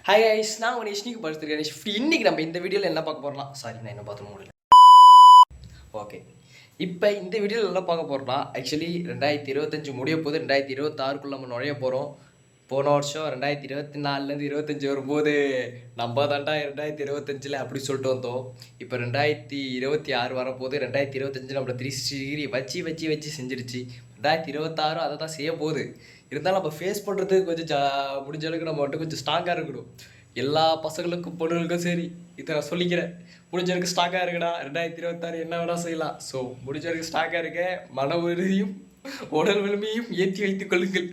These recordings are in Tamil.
ஹாய் கைஸ், நான் உங்கள் நிஷ்னிக்கு படுத்துருக்கேன். இன்னைக்கு நம்ம இந்த வீடியோவில் என்ன பார்க்க போகிறோம்? சாரி, நான் என்ன பார்த்து முடியல. ஓகே, இப்போ இந்த வீடியோவில் என்ன பார்க்க போகிறோம்னா, ஆக்சுவலி 2025 முடிய போது 2026க்குள்ள நம்ம நுழைய போகிறோம். போன வருஷம் 2024லேருந்து 25 வரும்போது நம்ம தாண்டா 2025 அப்படி சொல்லிட்டு வந்தோம். இப்போ 2026 வரப்போது. 2025 நம்மளை 360 டிகிரி வச்சு வச்சு வச்சு செஞ்சிருச்சு. 2026 அதை தான் செய்ய போகுது. இருந்தாலும் நம்ம ஃபேஸ் பண்ணுறதுக்கு கொஞ்சம் முடிஞ்ச அளவுக்கு நம்ம மட்டும் கொஞ்சம் ஸ்ட்ராங்காக இருக்கணும். எல்லா பசங்களுக்கும் பொண்ணுங்களுக்கும் சரி, இதை நான் சொல்லிக்கிறேன். முடிஞ்ச அளவுக்கு ஸ்ட்ராங்காக இருக்குடா. 2026 என்ன வேணால் செய்யலாம். ஸோ முடிஞ்ச அளவுக்கு ஸ்ட்ராங்காக இருக்க, மன உறுதியும் உடல் வலிமையும் ஏற்றி வைத்துக் கொள்ளுங்கள்.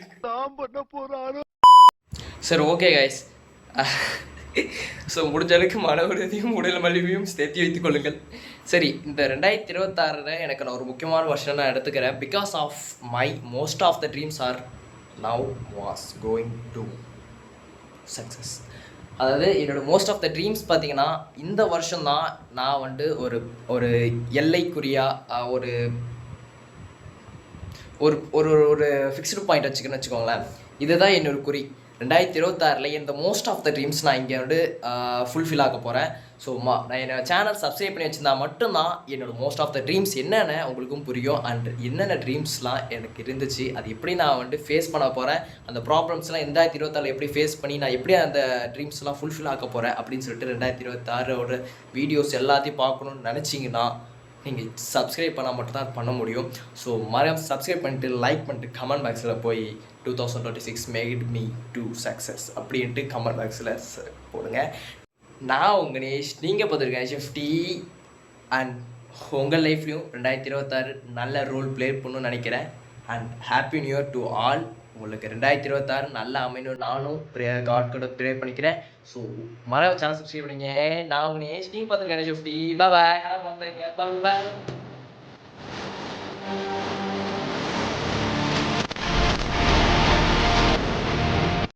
சரி, ஓகே கைஸ். ஸோ முடிஞ்ச அளவுக்கு மன உறுதியும் உடல் வலிமையும் சேர்த்து வைத்துக் கொள்ளுங்கள். சரி, இந்த 2026 எனக்கு நான் ஒரு முக்கியமான வருஷம் நான் எடுத்துக்கிறேன். Because of my most of the dreams are now was going to success. அதாவது என்னோட மோஸ்ட் ஆஃப் த ட்ரீம்ஸ் பார்த்தீங்கன்னா இந்த வருஷம் தான் நான் வந்து ஒரு ஒரு எல்லைக்குறியா ஒரு ஒரு ஒரு ஒரு ஃபிக்ஸ்டு பாயிண்ட் வச்சுக்கோங்களேன். இதுதான் என்னோட குறி. 2026 இந்த மோஸ்ட் ஆஃப் த ட்ரீம்ஸ் நான் இங்கே வந்து ஃபுல்ஃபில் ஆக போகிறேன். ஸோ நான் என்னோட சேனல் சப்ஸ்கிரைப் பண்ணி வச்சுருந்தா மட்டும்தான் என்னோடய மோஸ்ட் ஆஃப் த ட்ரீம்ஸ் என்னென்ன உங்களுக்கும் புரியும். அண்ட் என்னென்ன ட்ரீம்ஸ்லாம் எனக்கு இருந்துச்சு, அது எப்படி நான் வந்து ஃபேஸ் பண்ண போகிறேன், அந்த ப்ராப்ளம்ஸ்லாம் 2026 எப்படி ஃபேஸ் பண்ணி நான் எப்படி அந்த ட்ரீம்ஸ்லாம் ஃபுல்ஃபில் ஆக்க போகிறேன் அப்படின்னு சொல்லிட்டு 2026 வீடியோஸ் எல்லாத்தையும் பார்க்கணுன்னு நினச்சிங்கன்னா நீங்கள் சப்ஸ்கிரைப் பண்ணால் மட்டும்தான் பண்ண முடியும். ஸோ மறக்காம சப்ஸ்கிரைப் பண்ணிட்டு லைக் பண்ணிட்டு கமெண்ட் பாக்ஸில் போய் 2026 மேட் மீ டு சக்ஸஸ் அப்படின்ட்டு கமெண்ட் பாக்ஸில் போடுங்க. நான் உங்கள் நேஷ், நீங்கள் பார்த்துருக்கேன் ஷிஃப்டி. அண்ட் உங்கள் லைஃப்லையும் 2026 நல்ல ரோல் ப்ளே பண்ணணும்னு நினைக்கிறேன். And happy new year to all. உங்களுக்கு 2026 நல்லா அமையணும் நானும் காட் கூட ப்ரே பண்ணிக்கிறேன். ஸோ மறக்காம சேனல் சப்ஸ்கிரைப் பண்ணிங்க. நான் உங்கள் நேஷ், நீங்கள் பார்த்துருக்கேன் ஷிஃப்டி. பாய் பாய்.